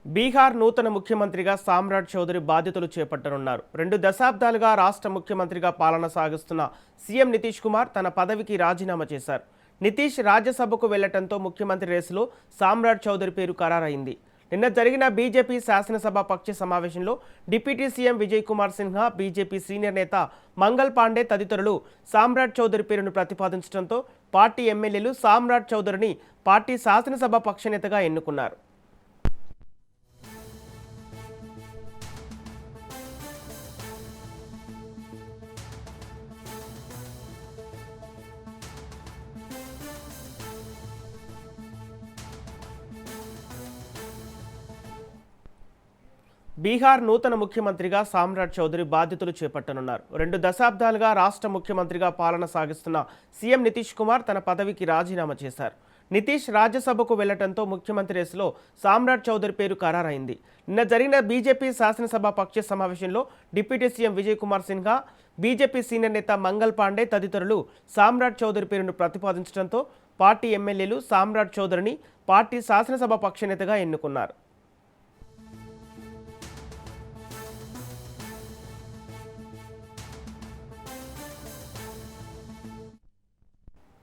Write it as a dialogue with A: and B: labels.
A: బీహార్ నూతన ముఖ్యమంత్రిగా సామ్రాట్ చౌదరి బాధ్యతలు చేపట్టనున్నారు. 2 దశాబ్దాలుగా రాష్ట్ర ముఖ్యమంత్రిగా పాలన సాగిస్తున్న సీఎం నితీష్ కుమార్ తన పదవికి రాజీనామా చేశారు. నితీష్ రాజ్యసభకు వెళ్లటంతో ముఖ్యమంత్రి రేసులో సామ్రాట్ చౌదరి పేరు ఖరారైంది. నిన్న జరిగిన బీజేపీ శాసనసభ పక్ష సమావేశంలో deputy CM Vijay Kumar Sinha, BJP senior నేత మంగల్ పాండే తదితరులు సామ్రాట్ చౌదరి పేరును ప్రతిపాదించడంతో పార్టీ ఎమ్మెల్యేలు సామ్రాట్ చౌదరిని పార్టీ శాసనసభ పక్ష నేతగా ఎన్నుకున్నారు. బీహార్ నూతన ముఖ్యమంత్రిగా సామ్రాట్ చౌదరి బాధ్యతలు చేపట్టనున్నారు. 2 దశాబ్దాలుగా రాష్ట్ర ముఖ్యమంత్రిగా పాలన సాగిస్తున్న సీఎం నితీష్ కుమార్ తన పదవికి రాజీనామా చేశారు. నితీష్ రాజ్యసభకు వెళ్లటంతో ముఖ్యమంత్రి రేసులో సామ్రాట్ చౌదరి పేరు ఖరారైంది. నిన్న జరిగిన బీజేపీ శాసనసభ పక్ష సమావేశంలో deputy CM Vijay Kumar Sinha, BJP senior నేత మంగల్ పాండే తదితరులు సామ్రాట్ చౌదరి పేరును ప్రతిపాదించడంతో పార్టీ ఎమ్మెల్యేలు సామ్రాట్ చౌదరిని పార్టీ శాసనసభ పక్ష నేతగా ఎన్నుకున్నారు.